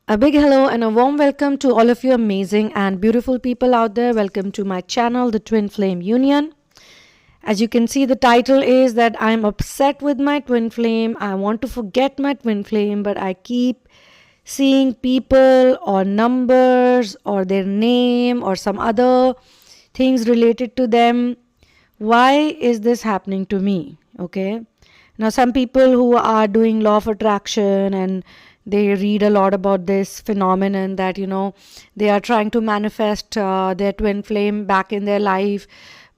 A big hello and a warm welcome to all of you amazing and beautiful people out there. Welcome to my channel, the Twinflame Union. As you can see, the title is that I'm upset with my twin flame. I want to forget my twin flame, but I keep seeing people or numbers or their name or some other things related to them. Why is this happening to me? Okay. Now, some people who are doing law of attraction and they read a lot about this phenomenon that, they are trying to manifest their twin flame back in their life.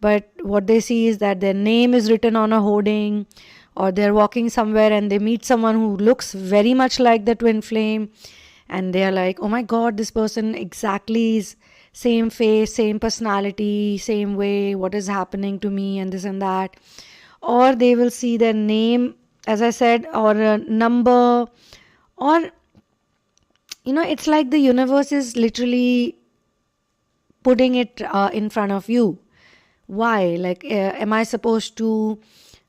But what they see is that their name is written on a hoarding, or they're walking somewhere and they meet someone who looks very much like the twin flame. And they are like, oh my God, this person exactly is same face, same personality, same way. What is happening to me and this and that. Or they will see their name, as I said, or a number, or it's like the universe is literally putting it in front of you. Why? Like, am I supposed to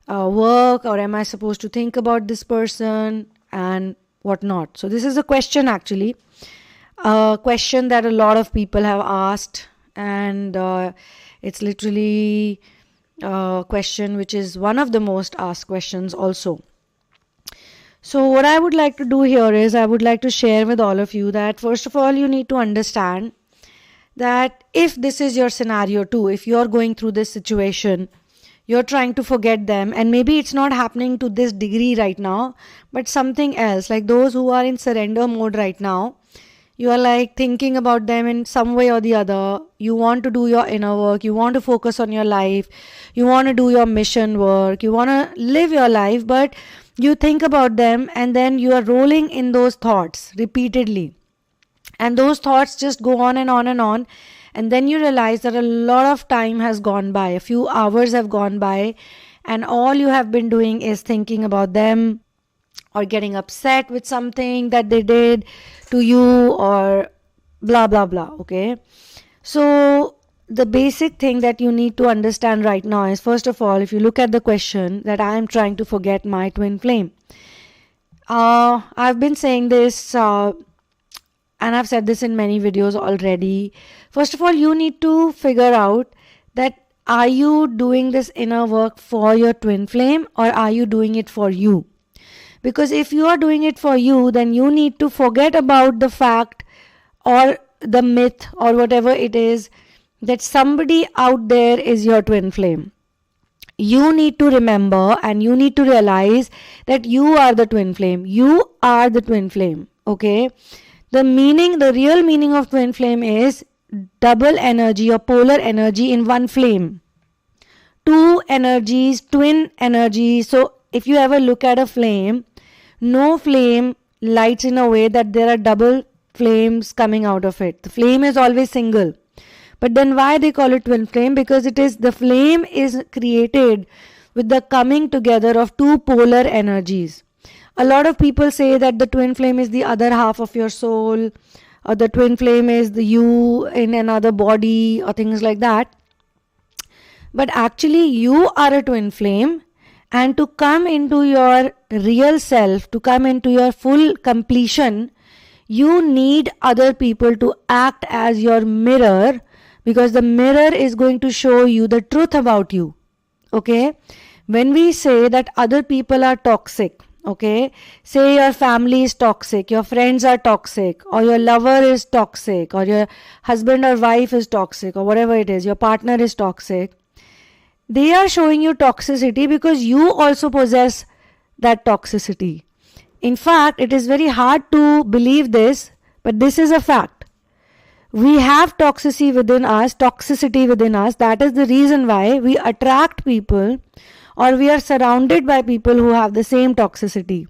work, or am I supposed to think about this person and whatnot? So this is a question, actually, a question that a lot of people have asked, and it's literally a question which is one of the most asked questions also. So what I would like to do here is I would like to share with all of you that first of all, you need to understand that if this is your scenario too, if you're going through this situation, you're trying to forget them, and maybe it's not happening to this degree right now, but something else, like those who are in surrender mode right now, you are like thinking about them in some way or the other. You want to do your inner work, you want to focus on your life, you want to do your mission work, you want to live your life, but you think about them and then you are rolling in those thoughts repeatedly. And those thoughts just go on and on and on. And then you realize that a lot of time has gone by, a few hours have gone by, and all you have been doing is thinking about them or getting upset with something that they did to you or blah, blah, blah. Okay. So the basic thing that you need to understand right now is, first of all, if you look at the question that I am trying to forget my twin flame. I've been saying this, and I've said this in many videos already. First of all, you need to figure out that are you doing this inner work for your twin flame, or are you doing it for you? Because if you are doing it for you, then you need to forget about the fact or the myth or whatever it is that somebody out there is your twin flame. You need to remember and you need to realize that you are the twin flame. You are the twin flame. Okay. The real meaning of twin flame is double energy or polar energy in one flame. Two energies, twin energy. So if you ever look at a flame, no flame lights in a way that there are double flames coming out of it. The flame is always single. But then why they call it twin flame? Because the flame is created with the coming together of two polar energies. A lot of people say that the twin flame is the other half of your soul, or the twin flame is the you in another body, or things like that. But actually you are a twin flame, and to come into your real self, to come into your full completion, you need other people to act as your mirror, because the mirror is going to show you the truth about you. Okay? When we say that other people are toxic, okay, say your family is toxic, your friends are toxic, or your lover is toxic, or your husband or wife is toxic, or whatever it is, your partner is toxic, they are showing you toxicity because you also possess that toxicity. In fact, it is very hard to believe this, but this is a fact. We have toxicity within us. That is the reason why we attract people, or we are surrounded by people who have the same toxicity.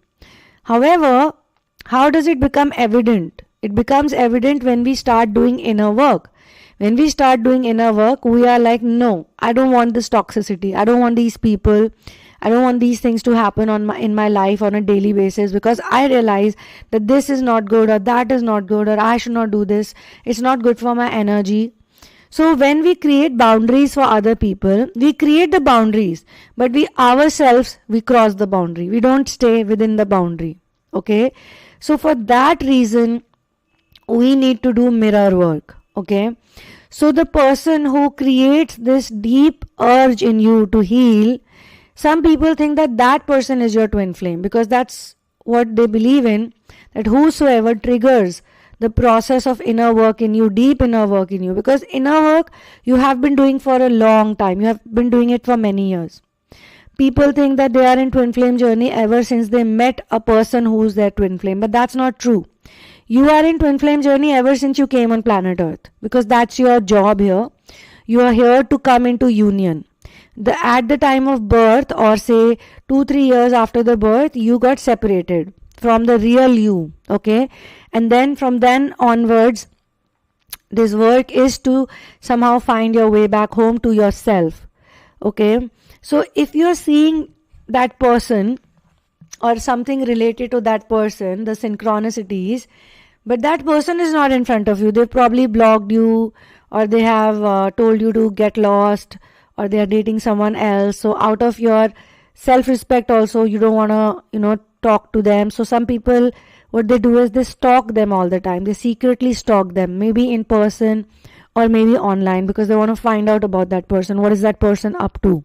However, how does it become evident? It becomes evident when we start doing inner work. When we start doing inner work, we are like, no, I don't want this toxicity. I don't want these people. I don't want these things to happen in my life on a daily basis, because I realize that this is not good, or that is not good, or I should not do this. It's not good for my energy. So when we create boundaries for other people, we create the boundaries, but we ourselves, we cross the boundary. We don't stay within the boundary. Okay. So for that reason, we need to do mirror work. Okay, so the person who creates this deep urge in you to heal, some people think that that person is your twin flame, because that's what they believe in, that whosoever triggers the process of inner work in you, deep inner work in you, because inner work you have been doing for a long time, you have been doing it for many years. People think that they are in twin flame journey ever since they met a person who's their twin flame, but that's not true. You are in twin flame journey ever since you came on planet Earth, because that's your job here. You are here to come into union. At the time of birth, or say 2-3 years after the birth, you got separated from the real you. Okay, and then from then onwards, this work is to somehow find your way back home to yourself. Okay, so if you're seeing that person or something related to that person, the synchronicities, but that person is not in front of you, they've probably blocked you, or they have told you to get lost, or they are dating someone else. So out of your self-respect also, you don't want to talk to them. So some people, what they do is they stalk them all the time. They secretly stalk them, maybe in person or maybe online, because they want to find out about that person. What is that person up to?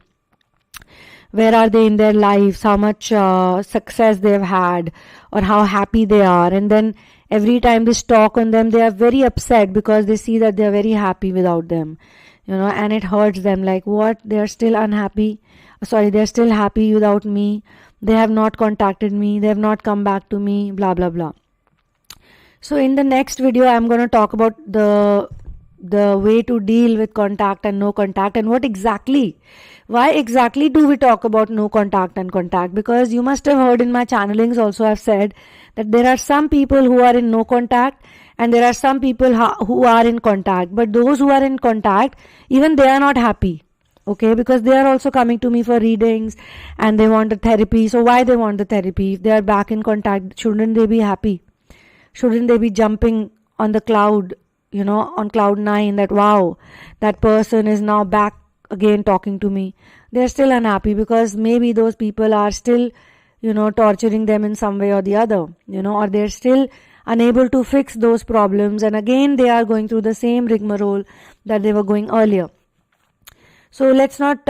Where are they in their lives? How much success they've had, or how happy they are. And then every time they stalk on them, they are very upset because they see that they are very happy without them. And it hurts them, like, what? They are still unhappy. Sorry, they are still happy without me. They have not contacted me. They have not come back to me, blah, blah, blah. So in the next video, I'm going to talk about the way to deal with contact and no contact, and why exactly do we talk about no contact and contact? Because you must have heard in my channelings also, I've said that there are some people who are in no contact, and there are some people who are in contact. But those who are in contact, even they are not happy. Okay, because they are also coming to me for readings and they want a therapy. So why they want the therapy? If they are back in contact, shouldn't they be happy? Shouldn't they be jumping on the cloud, on cloud 9, that wow, that person is now back again talking to me? They're still unhappy because maybe those people are still, torturing them in some way or the other, or they're still unable to fix those problems, and again they are going through the same rigmarole that they were going earlier. So let's not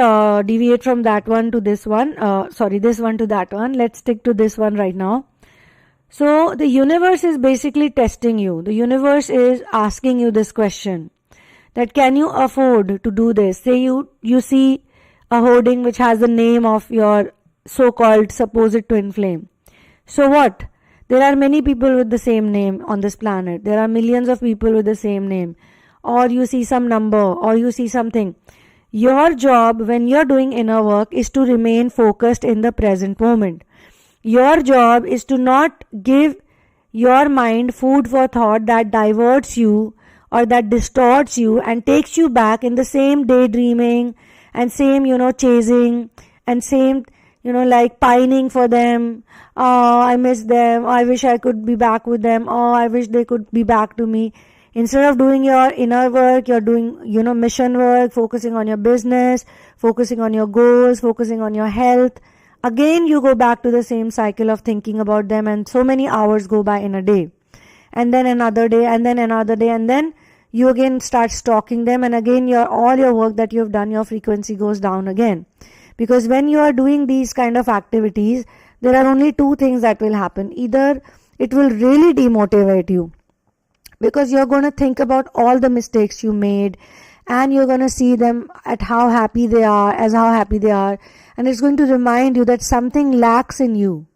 deviate from that one to this one, this one to that one. Let's stick to this one right now. So the universe is basically testing you. The universe is asking you this question, that can you afford to do this? Say you see a hoarding which has the name of your so-called supposed twin flame. So what? There are many people with the same name on this planet. There are millions of people with the same name. Or you see some number, or you see something. Your job when you're doing inner work is to remain focused in the present moment. Your job is to not give your mind food for thought that diverts you or that distorts you and takes you back in the same daydreaming and same, chasing and same, like pining for them. Oh, I miss them. I wish I could be back with them. Oh, I wish they could be back to me. Instead of doing your inner work, you're doing, mission work, focusing on your business, focusing on your goals, focusing on your health. Again, you go back to the same cycle of thinking about them, and so many hours go by in a day. And then another day, and then another day, and then you again start stalking them, and again all your work that you've done, your frequency goes down again. Because when you are doing these kind of activities, there are only two things that will happen. Either it will really demotivate you, because you're going to think about all the mistakes you made, and you're going to see them at how happy they are, and it's going to remind you that something lacks in you.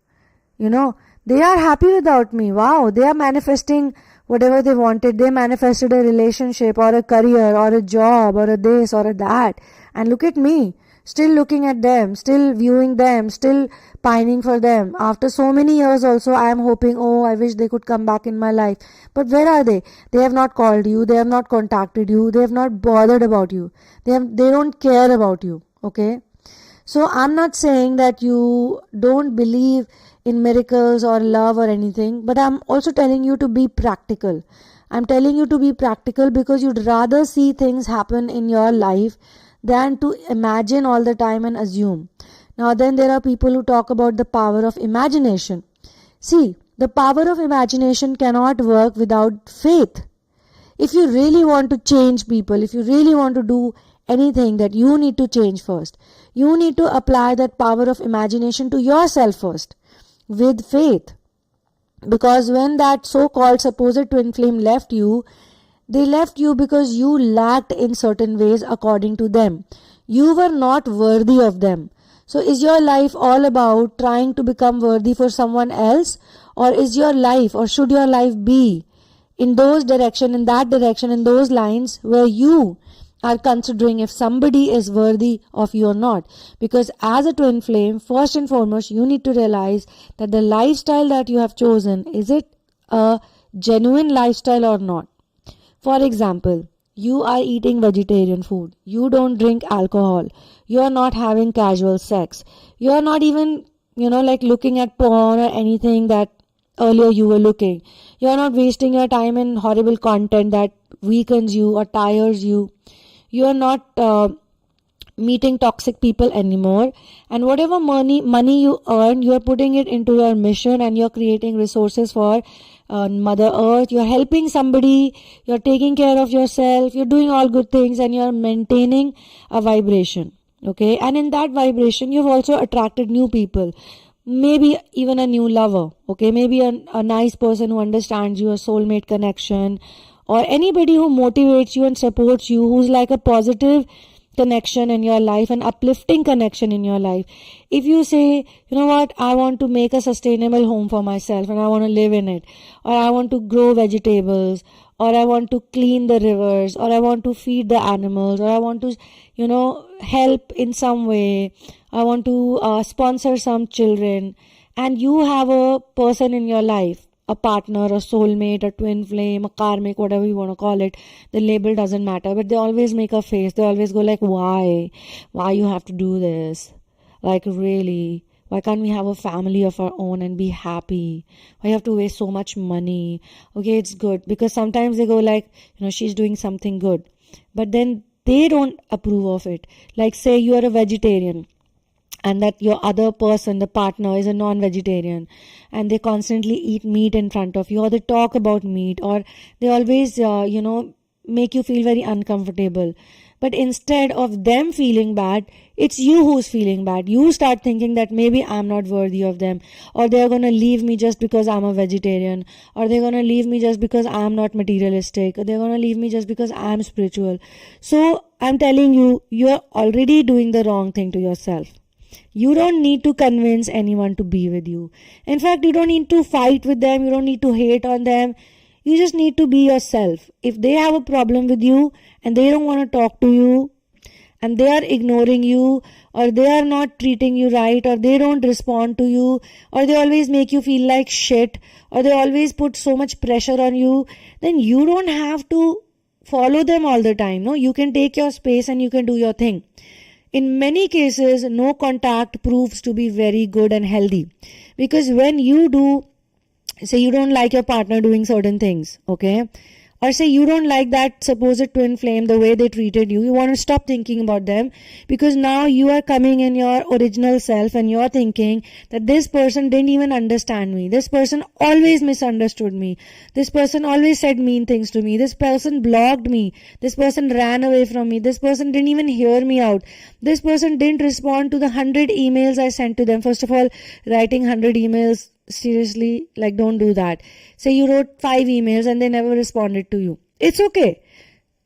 They are happy without me. Wow, they are manifesting whatever they wanted. They manifested a relationship or a career or a job or a this or a that, and look at me, still looking at them, still viewing them, still pining for them. After so many years also, I am hoping, oh, I wish they could come back in my life. But where are they? They have not called you. They have not contacted you. They have not bothered about you. They don't care about you. Okay? So I'm not saying that you don't believe in miracles or love or anything, but I'm also telling you to be practical. I'm telling you to be practical because you'd rather see things happen in your life than to imagine all the time and assume. Now then, there are people who talk about the power of imagination. See, The power of imagination cannot work without faith. If you really want to change people, if you really want to do anything, that you need to change first. You need to apply that power of imagination to yourself first with faith. Because when that so-called supposed twin flame left you, they left you because you lacked in certain ways according to them. You were not worthy of them. So is your life all about trying to become worthy for someone else? Or is your life, or should your life be in those direction, in that direction, in those lines where you are considering if somebody is worthy of you or not? Because as a twin flame, first and foremost, you need to realize that the lifestyle that you have chosen, is it a genuine lifestyle or not? For example, you are eating vegetarian food, you don't drink alcohol, you are not having casual sex, you are not even, looking at porn or anything that earlier you were looking. You are not wasting your time in horrible content that weakens you or tires you. You are not meeting toxic people anymore. And whatever money you earn, you are putting it into your mission, and you're creating resources for Mother Earth. You're helping somebody, you're taking care of yourself, you're doing all good things, and you're maintaining a vibration. Okay, and in that vibration, you've also attracted new people. Maybe even a new lover, okay? Maybe a nice person who understands you, a soulmate connection, or anybody who motivates you and supports you, who's like a positive connection in your life, an uplifting connection in your life. If you say, you know what, I want to make a sustainable home for myself and I want to live in it, or I want to grow vegetables, or I want to clean the rivers, or I want to feed the animals, or I want to, help in some way, I want to sponsor some children, and you have a person in your life, a partner, a soulmate, a twin flame, a karmic, whatever you want to call it, the label doesn't matter, but they always make a face, they always go like, why you have to do this? Like, really? Why can't we have a family of our own and be happy? Why you have to waste so much money? Okay, it's good. Because sometimes they go like, she's doing something good. But then they don't approve of it. Like, say you are a vegetarian, and that your other person, the partner, is a non-vegetarian, and they constantly eat meat in front of you, or they talk about meat, or they always, make you feel very uncomfortable. But instead of them feeling bad, it's you who's feeling bad. You start thinking that maybe I'm not worthy of them, or they're going to leave me just because I'm a vegetarian, or they're going to leave me just because I'm not materialistic, or they're going to leave me just because I'm spiritual. So I'm telling you, you're already doing the wrong thing to yourself. You don't need to convince anyone to be with you. In fact, you don't need to fight with them. You don't need to hate on them. You just need to be yourself. If they have a problem with you and they don't want to talk to you, and they are ignoring you, or they are not treating you right, or they don't respond to you, or they always make you feel like shit, or they always put so much pressure on you, then you don't have to follow them all the time. No, you can take your space and you can do your thing. In many cases, no contact proves to be very good and healthy. Because when you do, say you don't like your partner doing certain things, okay? Or say you don't like that supposed twin flame, the way they treated you, you want to stop thinking about them, because now you are coming in your original self and you're thinking that this person didn't even understand me. This person always misunderstood me. This person always said mean things to me. This person blocked me. This person ran away from me. This person didn't even hear me out. This person didn't respond to the 100 emails I sent to them. First of all, writing 100 emails, seriously, like, don't do that. Say you wrote 5 emails and they never responded to you. It's okay.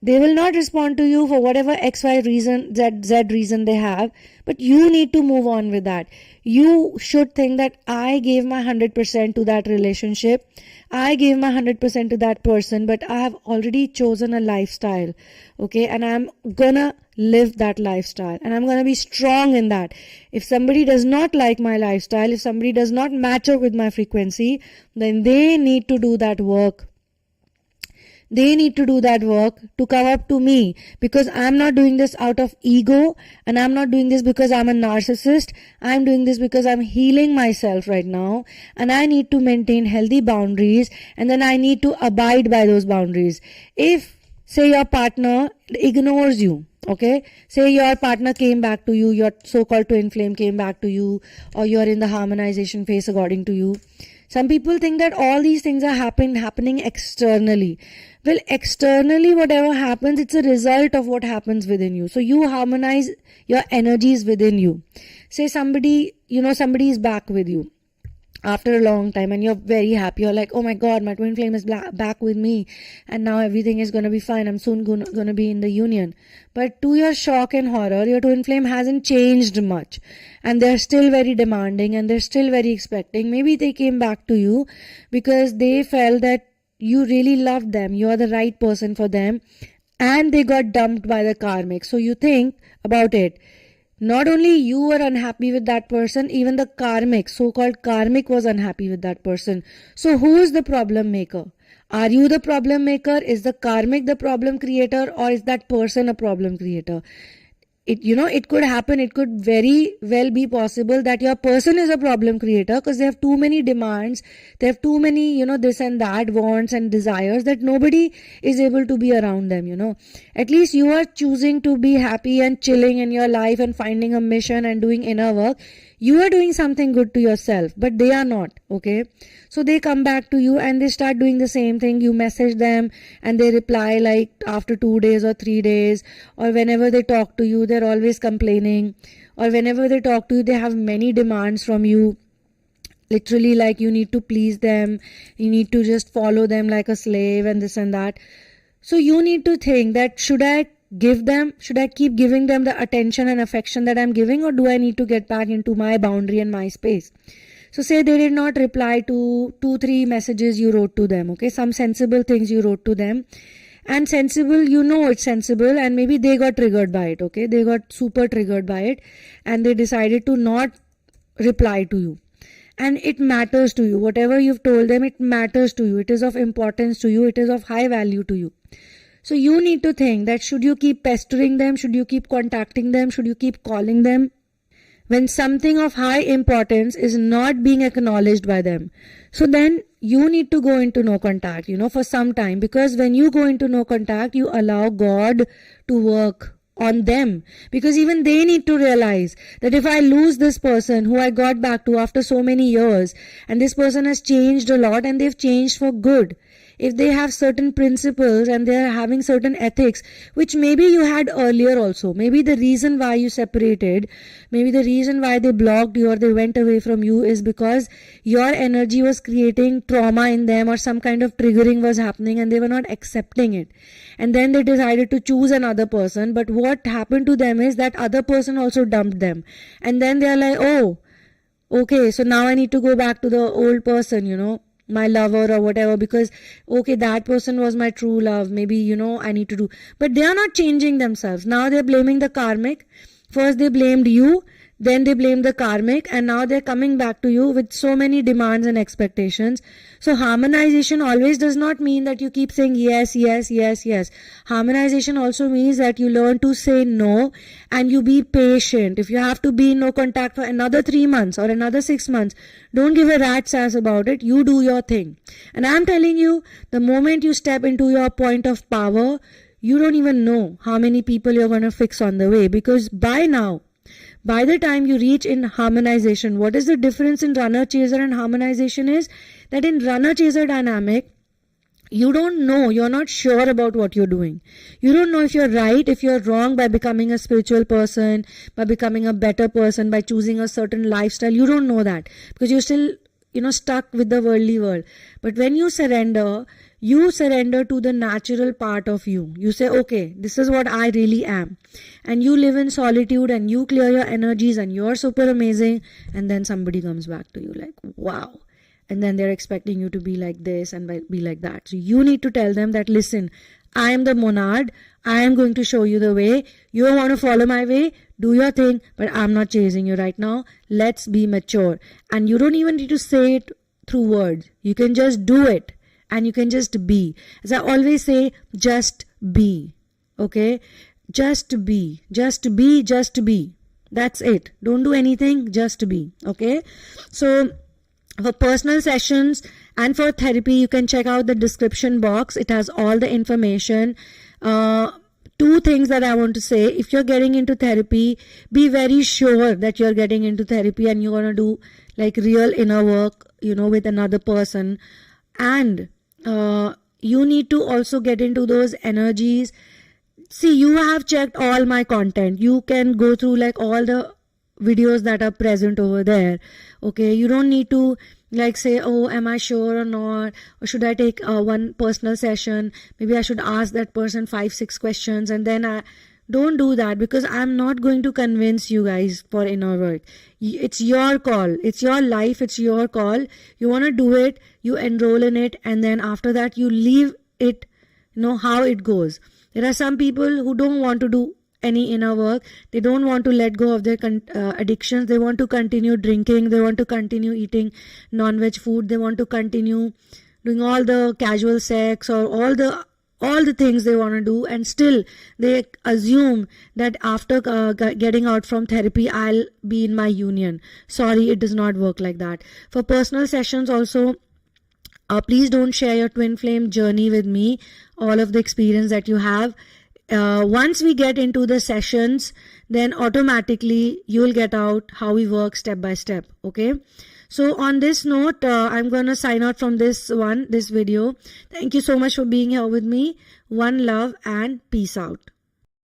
They will not respond to you for whatever XY reason, Z reason they have, but you need to move on with that. You should think that I gave my 100% to that relationship. I gave my 100% to that person, but I have already chosen a lifestyle, okay? And I'm gonna live that lifestyle, and I'm gonna be strong in that. If somebody does not like my lifestyle, if somebody does not match up with my frequency, then they need to do that work. They need to do that work to come up to me, because I'm not doing this out of ego, and I'm not doing this because I'm a narcissist. I'm doing this because I'm healing myself right now, and I need to maintain healthy boundaries, and then I need to abide by those boundaries. If, say, your partner ignores you, okay, say your partner came back to you, your so-called twin flame came back to you, or you're in the harmonization phase according to you. Some people think that all these things are happening externally. Well, externally, whatever happens, it's a result of what happens within you. So you harmonize your energies within you. Say somebody is back with you after a long time and you're very happy. You're like, oh my God, my twin flame is back with me and now everything is going to be fine. I'm soon going to be in the union. But to your shock and horror, your twin flame hasn't changed much and they're still very demanding and they're still very expecting. Maybe they came back to you because they felt that you really loved them. You're the right person for them and they got dumped by the karmic. So you think about it. Not only you were unhappy with that person, even the karmic, so-called karmic, was unhappy with that person. So who is the problem maker? Are you the problem maker? Is the karmic the problem creator? Or is that person a problem creator? It could happen. It could very well be possible that your person is a problem creator because they have too many demands. They have too many, this and that, wants and desires that nobody is able to be around them, At least you are choosing to be happy and chilling in your life and finding a mission and doing inner work. You are doing something good to yourself, but they are not, okay? So they come back to you and they start doing the same thing. You message them and they reply like after 2 days or 3 days, or whenever they talk to you, they're always complaining, or whenever they talk to you, they have many demands from you. Literally, like you need to please them, you need to just follow them like a slave and this and that. So you need to think that should I keep giving them the attention and affection that I'm giving, or do I need to get back into my boundary and my space? So say they did not reply to 2-3 messages you wrote to them, okay? Some sensible things you wrote to them. And sensible, it's sensible and maybe they got triggered by it, okay? They got super triggered by it and they decided to not reply to you. And it matters to you. Whatever you've told them, it matters to you. It is of importance to you. It is of high value to you. So you need to think that should you keep pestering them? Should you keep contacting them? Should you keep calling them? When something of high importance is not being acknowledged by them. So then you need to go into no contact, for some time. Because when you go into no contact, you allow God to work on them. Because even they need to realize that if I lose this person who I got back to after so many years, and this person has changed a lot and they've changed for good. If they have certain principles and they are having certain ethics, which maybe you had earlier also, maybe the reason why you separated, maybe the reason why they blocked you or they went away from you is because your energy was creating trauma in them or some kind of triggering was happening and they were not accepting it. And then they decided to choose another person, but what happened to them is that other person also dumped them. And then they are like, oh, okay, so now I need to go back to the old person, my lover or whatever, because okay, that person was my true love, maybe I need to do, but they are not changing themselves. Now they're blaming the karmic. First they blamed you, then they blamed the karmic, and now they're coming back to you with so many demands and expectations. So harmonization always does not mean that you keep saying yes, yes, yes, yes. Harmonization also means that you learn to say no and you be patient. If you have to be in no contact for another 3 months or another 6 months, don't give a rat's ass about it. You do your thing. And I'm telling you, the moment you step into your point of power, you don't even know how many people you're going to fix on the way, because by the time you reach in harmonization, what is the difference in runner-chaser and harmonization is that in runner-chaser dynamic, you don't know, you're not sure about what you're doing. You don't know if you're right, if you're wrong by becoming a spiritual person, by becoming a better person, by choosing a certain lifestyle. You don't know that because you're still, stuck with the worldly world. But when you surrender to the natural part of you. You say, okay, this is what I really am. And you live in solitude and you clear your energies and you're super amazing. And then somebody comes back to you like, wow. And then they're expecting you to be like this and be like that. So you need to tell them that, listen, I am the monad. I am going to show you the way. You want to follow my way? Do your thing. But I'm not chasing you right now. Let's be mature. And you don't even need to say it through words. You can just do it. And you can just be. As I always say, just be. Okay? Just be. Just be. Just be. That's it. Don't do anything. Just be. Okay? So, for personal sessions and for therapy, you can check out the description box. It has all the information. 2 things that I want to say. If you're getting into therapy, be very sure that you're getting into therapy and you're going to do like real inner work. with another person. And you need to also get into those energies. See, you have checked all my content. You can go through like all the videos that are present over there. Okay, you don't need to like say, oh, am I sure or not, or should I take one personal session, maybe I should ask that person 5-6 questions, and then I don't do that, because I'm not going to convince you guys for inner work. It's your call, it's your life, it's your call. You want to do it, you enroll in it, and then after that you leave it, how it goes. There are some people who don't want to do any inner work. They don't want to let go of their addictions. They want to continue drinking. They want to continue eating non-veg food. They want to continue doing all the casual sex or all the things they want to do, and still they assume that after getting out from therapy, I'll be in my union. Sorry, it does not work like that. For personal sessions also, please don't share your twin flame journey with me, all of the experience that you have. Once we get into the sessions, then automatically you'll get out how we work step by step. Okay. So on this note, I'm going to sign out from this video. Thank you so much for being here with me. One love and peace out.